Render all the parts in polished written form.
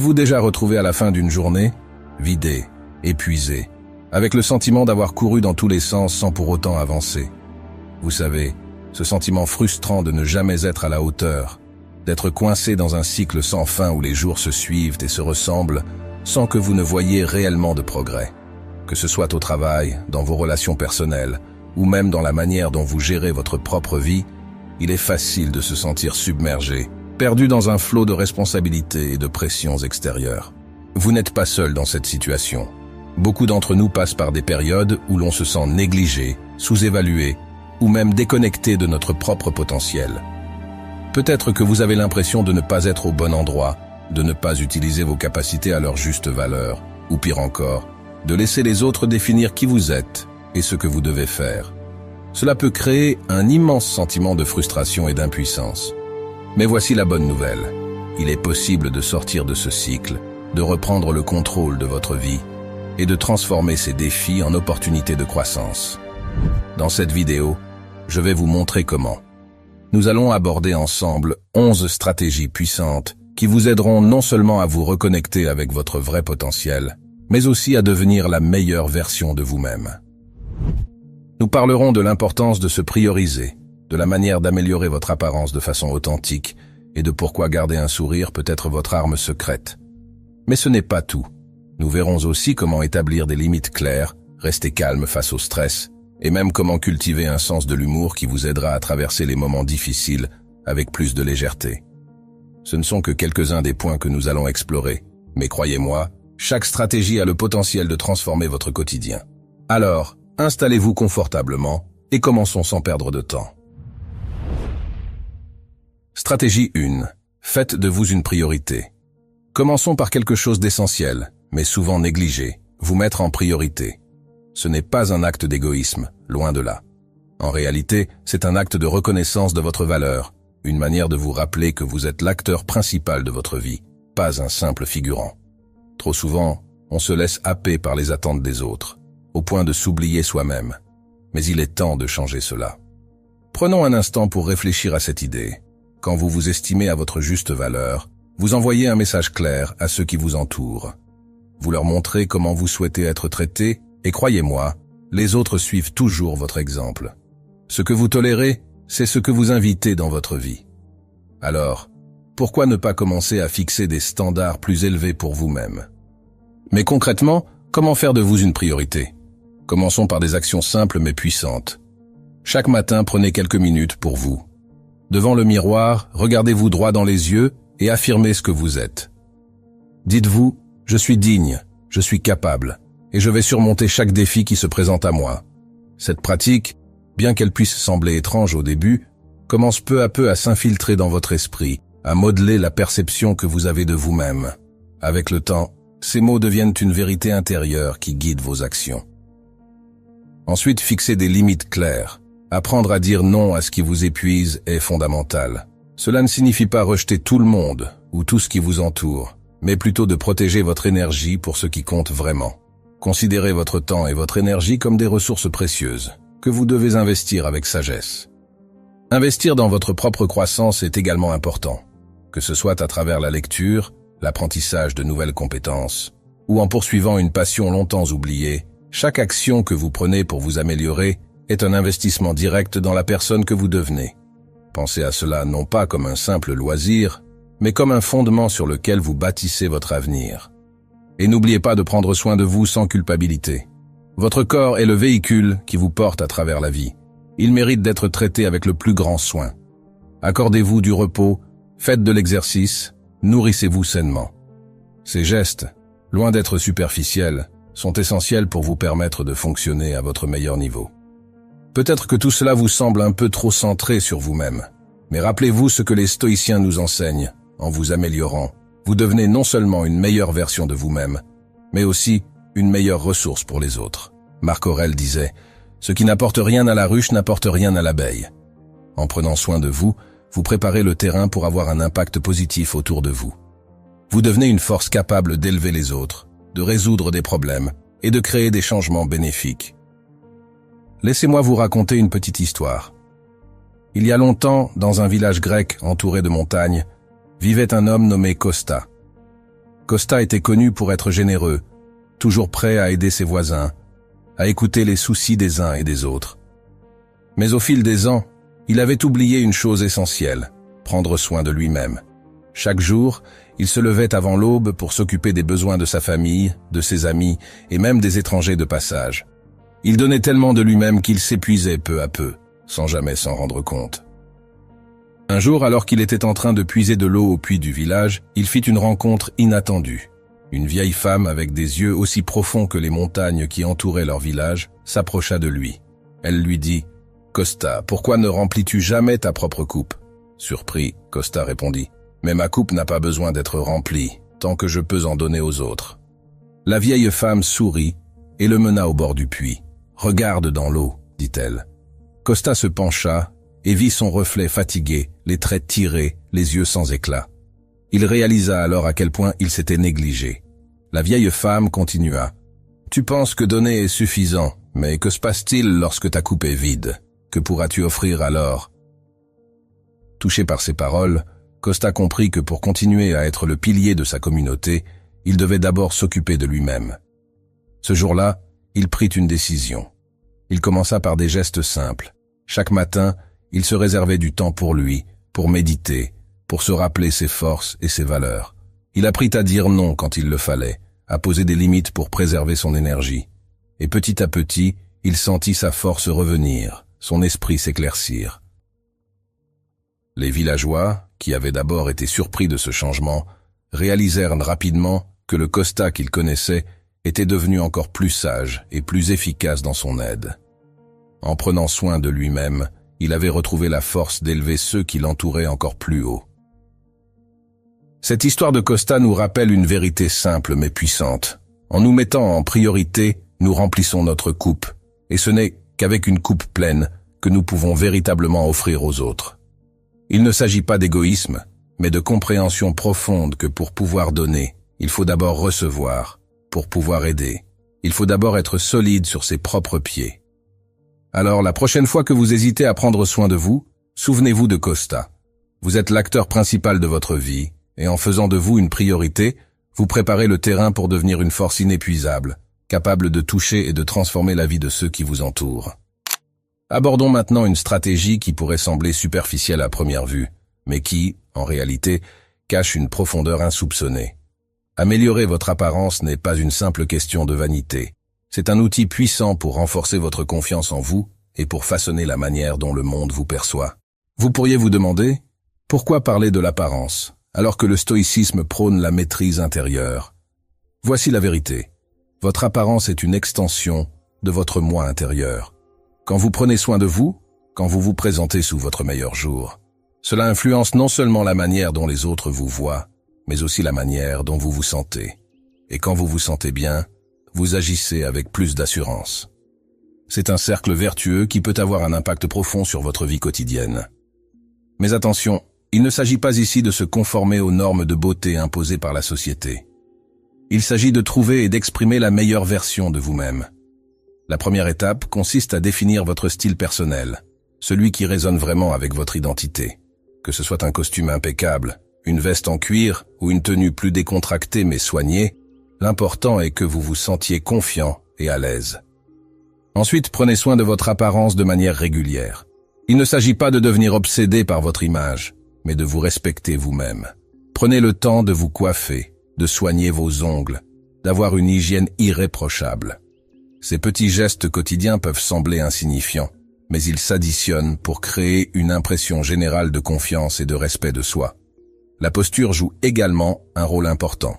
Vous déjà retrouvé à la fin d'une journée, vidé, épuisé, avec le sentiment d'avoir couru dans tous les sens sans pour autant avancer. Vous savez, ce sentiment frustrant de ne jamais être à la hauteur, d'être coincé dans un cycle sans fin où les jours se suivent et se ressemblent sans que vous ne voyiez réellement de progrès. Que ce soit au travail, dans vos relations personnelles, ou même dans la manière dont vous gérez votre propre vie, il est facile de se sentir submergé, perdu dans un flot de responsabilités et de pressions extérieures. Vous n'êtes pas seul dans cette situation. Beaucoup d'entre nous passent par des périodes où l'on se sent négligé, sous-évalué, ou même déconnecté de notre propre potentiel. Peut-être que vous avez l'impression de ne pas être au bon endroit, de ne pas utiliser vos capacités à leur juste valeur, ou pire encore, de laisser les autres définir qui vous êtes et ce que vous devez faire. Cela peut créer un immense sentiment de frustration et d'impuissance. Mais voici la bonne nouvelle. Il est possible de sortir de ce cycle, de reprendre le contrôle de votre vie et de transformer ces défis en opportunités de croissance. Dans cette vidéo, je vais vous montrer comment. Nous allons aborder ensemble 11 stratégies puissantes qui vous aideront non seulement à vous reconnecter avec votre vrai potentiel, mais aussi à devenir la meilleure version de vous-même. Nous parlerons de l'importance de se prioriser, de la manière d'améliorer votre apparence de façon authentique et de pourquoi garder un sourire peut être votre arme secrète. Mais ce n'est pas tout. Nous verrons aussi comment établir des limites claires, rester calme face au stress, et même comment cultiver un sens de l'humour qui vous aidera à traverser les moments difficiles avec plus de légèreté. Ce ne sont que quelques-uns des points que nous allons explorer, mais croyez-moi, chaque stratégie a le potentiel de transformer votre quotidien. Alors, installez-vous confortablement et commençons sans perdre de temps. Stratégie 1. Faites de vous une priorité. Commençons par quelque chose d'essentiel, mais souvent négligé, vous mettre en priorité. Ce n'est pas un acte d'égoïsme, loin de là. En réalité, c'est un acte de reconnaissance de votre valeur, une manière de vous rappeler que vous êtes l'acteur principal de votre vie, pas un simple figurant. Trop souvent, on se laisse happer par les attentes des autres, au point de s'oublier soi-même. Mais il est temps de changer cela. Prenons un instant pour réfléchir à cette idée. Quand vous vous estimez à votre juste valeur, vous envoyez un message clair à ceux qui vous entourent. Vous leur montrez comment vous souhaitez être traité, et croyez-moi, les autres suivent toujours votre exemple. Ce que vous tolérez, c'est ce que vous invitez dans votre vie. Alors, pourquoi ne pas commencer à fixer des standards plus élevés pour vous-même? Mais concrètement, comment faire de vous une priorité? Commençons par des actions simples mais puissantes. Chaque matin, prenez quelques minutes pour vous. Devant le miroir, regardez-vous droit dans les yeux et affirmez ce que vous êtes. Dites-vous, je suis digne, je suis capable, et je vais surmonter chaque défi qui se présente à moi. Cette pratique, bien qu'elle puisse sembler étrange au début, commence peu à peu à s'infiltrer dans votre esprit, à modeler la perception que vous avez de vous-même. Avec le temps, ces mots deviennent une vérité intérieure qui guide vos actions. Ensuite, fixez des limites claires. Apprendre à dire non à ce qui vous épuise est fondamental. Cela ne signifie pas rejeter tout le monde ou tout ce qui vous entoure, mais plutôt de protéger votre énergie pour ce qui compte vraiment. Considérez votre temps et votre énergie comme des ressources précieuses, que vous devez investir avec sagesse. Investir dans votre propre croissance est également important, que ce soit à travers la lecture, l'apprentissage de nouvelles compétences, ou en poursuivant une passion longtemps oubliée. Chaque action que vous prenez pour vous améliorer est un investissement direct dans la personne que vous devenez. Pensez à cela non pas comme un simple loisir, mais comme un fondement sur lequel vous bâtissez votre avenir. Et n'oubliez pas de prendre soin de vous sans culpabilité. Votre corps est le véhicule qui vous porte à travers la vie. Il mérite d'être traité avec le plus grand soin. Accordez-vous du repos, faites de l'exercice, nourrissez-vous sainement. Ces gestes, loin d'être superficiels, sont essentiels pour vous permettre de fonctionner à votre meilleur niveau. Peut-être que tout cela vous semble un peu trop centré sur vous-même, mais rappelez-vous ce que les stoïciens nous enseignent. En vous améliorant, vous devenez non seulement une meilleure version de vous-même, mais aussi une meilleure ressource pour les autres. Marc Aurèle disait « Ce qui n'apporte rien à la ruche n'apporte rien à l'abeille ». En prenant soin de vous, vous préparez le terrain pour avoir un impact positif autour de vous. Vous devenez une force capable d'élever les autres, de résoudre des problèmes et de créer des changements bénéfiques. Laissez-moi vous raconter une petite histoire. Il y a longtemps, dans un village grec entouré de montagnes, vivait un homme nommé Costa. Costa était connu pour être généreux, toujours prêt à aider ses voisins, à écouter les soucis des uns et des autres. Mais au fil des ans, il avait oublié une chose essentielle, prendre soin de lui-même. Chaque jour, il se levait avant l'aube pour s'occuper des besoins de sa famille, de ses amis et même des étrangers de passage. Il donnait tellement de lui-même qu'il s'épuisait peu à peu, sans jamais s'en rendre compte. Un jour, alors qu'il était en train de puiser de l'eau au puits du village, il fit une rencontre inattendue. Une vieille femme avec des yeux aussi profonds que les montagnes qui entouraient leur village s'approcha de lui. Elle lui dit « Costa, pourquoi ne remplis-tu jamais ta propre coupe ?» Surpris, Costa répondit « Mais ma coupe n'a pas besoin d'être remplie, tant que je peux en donner aux autres. » La vieille femme sourit et le mena au bord du puits. « Regarde dans l'eau, dit-elle. » Costa se pencha et vit son reflet fatigué, les traits tirés, les yeux sans éclat. Il réalisa alors à quel point il s'était négligé. La vieille femme continua. « Tu penses que donner est suffisant, mais que se passe-t-il lorsque ta coupe est vide? Que pourras-tu offrir alors ?» Touché par ces paroles, Costa comprit que pour continuer à être le pilier de sa communauté, il devait d'abord s'occuper de lui-même. Ce jour-là, il prit une décision. Il commença par des gestes simples. Chaque matin, il se réservait du temps pour lui, pour méditer, pour se rappeler ses forces et ses valeurs. Il apprit à dire non quand il le fallait, à poser des limites pour préserver son énergie. Et petit à petit, il sentit sa force revenir, son esprit s'éclaircir. Les villageois, qui avaient d'abord été surpris de ce changement, réalisèrent rapidement que le Costa qu'ils connaissaient était devenu encore plus sage et plus efficace dans son aide. En prenant soin de lui-même, il avait retrouvé la force d'élever ceux qui l'entouraient encore plus haut. Cette histoire de Costa nous rappelle une vérité simple mais puissante. En nous mettant en priorité, nous remplissons notre coupe, et ce n'est qu'avec une coupe pleine que nous pouvons véritablement offrir aux autres. Il ne s'agit pas d'égoïsme, mais de compréhension profonde que pour pouvoir donner, il faut d'abord recevoir. Pour pouvoir aider, il faut d'abord être solide sur ses propres pieds. Alors, la prochaine fois que vous hésitez à prendre soin de vous, souvenez-vous de Costa. Vous êtes l'acteur principal de votre vie, et en faisant de vous une priorité, vous préparez le terrain pour devenir une force inépuisable, capable de toucher et de transformer la vie de ceux qui vous entourent. Abordons maintenant une stratégie qui pourrait sembler superficielle à première vue, mais qui, en réalité, cache une profondeur insoupçonnée. Améliorer votre apparence n'est pas une simple question de vanité. C'est un outil puissant pour renforcer votre confiance en vous et pour façonner la manière dont le monde vous perçoit. Vous pourriez vous demander, pourquoi parler de l'apparence, alors que le stoïcisme prône la maîtrise intérieure? Voici la vérité. Votre apparence est une extension de votre moi intérieur. Quand vous prenez soin de vous, quand vous vous présentez sous votre meilleur jour, cela influence non seulement la manière dont les autres vous voient, mais aussi la manière dont vous vous sentez. Et quand vous vous sentez bien, vous agissez avec plus d'assurance. C'est un cercle vertueux qui peut avoir un impact profond sur votre vie quotidienne. Mais attention, il ne s'agit pas ici de se conformer aux normes de beauté imposées par la société. Il s'agit de trouver et d'exprimer la meilleure version de vous-même. La première étape consiste à définir votre style personnel, celui qui résonne vraiment avec votre identité. Que ce soit un costume impeccable, une veste en cuir ou une tenue plus décontractée mais soignée, l'important est que vous vous sentiez confiant et à l'aise. Ensuite, prenez soin de votre apparence de manière régulière. Il ne s'agit pas de devenir obsédé par votre image, mais de vous respecter vous-même. Prenez le temps de vous coiffer, de soigner vos ongles, d'avoir une hygiène irréprochable. Ces petits gestes quotidiens peuvent sembler insignifiants, mais ils s'additionnent pour créer une impression générale de confiance et de respect de soi. La posture joue également un rôle important.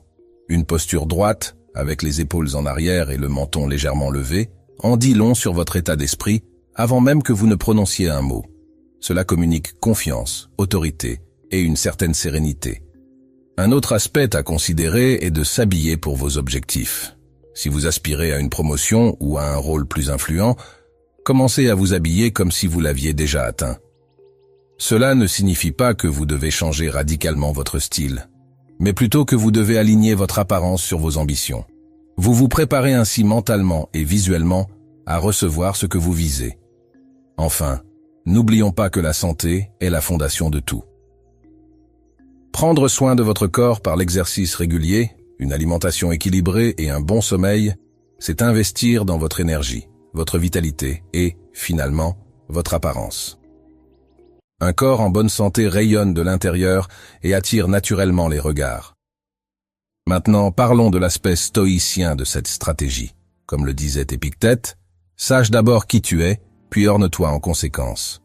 Une posture droite, avec les épaules en arrière et le menton légèrement levé, en dit long sur votre état d'esprit avant même que vous ne prononciez un mot. Cela communique confiance, autorité et une certaine sérénité. Un autre aspect à considérer est de s'habiller pour vos objectifs. Si vous aspirez à une promotion ou à un rôle plus influent, commencez à vous habiller comme si vous l'aviez déjà atteint. Cela ne signifie pas que vous devez changer radicalement votre style, mais plutôt que vous devez aligner votre apparence sur vos ambitions. Vous vous préparez ainsi mentalement et visuellement à recevoir ce que vous visez. Enfin, n'oublions pas que la santé est la fondation de tout. Prendre soin de votre corps par l'exercice régulier, Une alimentation équilibrée et un bon sommeil, c'est investir dans votre énergie, votre vitalité et, finalement, votre apparence. Un corps en bonne santé rayonne de l'intérieur et attire naturellement les regards. Maintenant, parlons de l'aspect stoïcien de cette stratégie. Comme le disait Épictète, sache d'abord qui tu es, puis orne-toi en conséquence.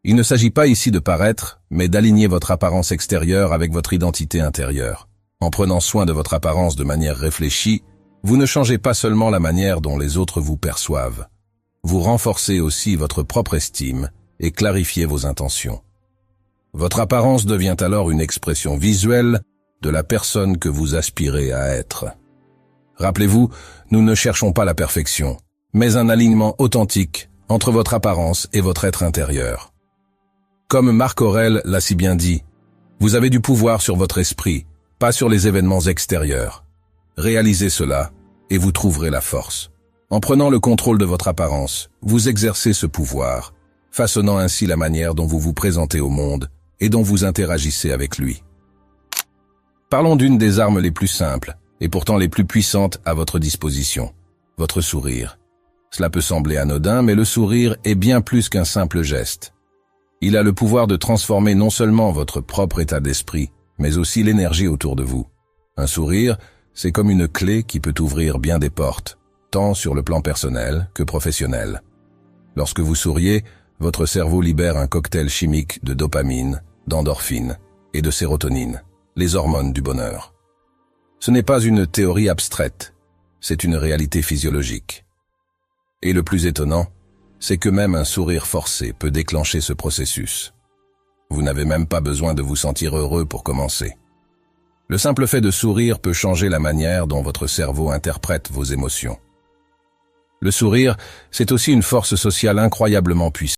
Il ne s'agit pas ici de paraître, mais d'aligner votre apparence extérieure avec votre identité intérieure. En prenant soin de votre apparence de manière réfléchie, vous ne changez pas seulement la manière dont les autres vous perçoivent. Vous renforcez aussi votre propre estime et clarifiez vos intentions. Votre apparence devient alors une expression visuelle de la personne que vous aspirez à être. Rappelez-vous, nous ne cherchons pas la perfection, mais un alignement authentique entre votre apparence et votre être intérieur. Comme Marc Aurèle l'a si bien dit, vous avez du pouvoir sur votre esprit, pas sur les événements extérieurs. Réalisez cela et vous trouverez la force. En prenant le contrôle de votre apparence, vous exercez ce pouvoir, façonnant ainsi la manière dont vous vous présentez au monde et dont vous interagissez avec lui. Parlons d'une des armes les plus simples et pourtant les plus puissantes à votre disposition, votre sourire. Cela peut sembler anodin, mais le sourire est bien plus qu'un simple geste. Il a le pouvoir de transformer non seulement votre propre état d'esprit, mais aussi l'énergie autour de vous. Un sourire, c'est comme une clé qui peut ouvrir bien des portes, tant sur le plan personnel que professionnel. Lorsque vous souriez, votre cerveau libère un cocktail chimique de dopamine, d'endorphine et de sérotonine, les hormones du bonheur. Ce n'est pas une théorie abstraite, c'est une réalité physiologique. Et le plus étonnant, c'est que même un sourire forcé peut déclencher ce processus. Vous n'avez même pas besoin de vous sentir heureux pour commencer. Le simple fait de sourire peut changer la manière dont votre cerveau interprète vos émotions. Le sourire, c'est aussi une force sociale incroyablement puissante.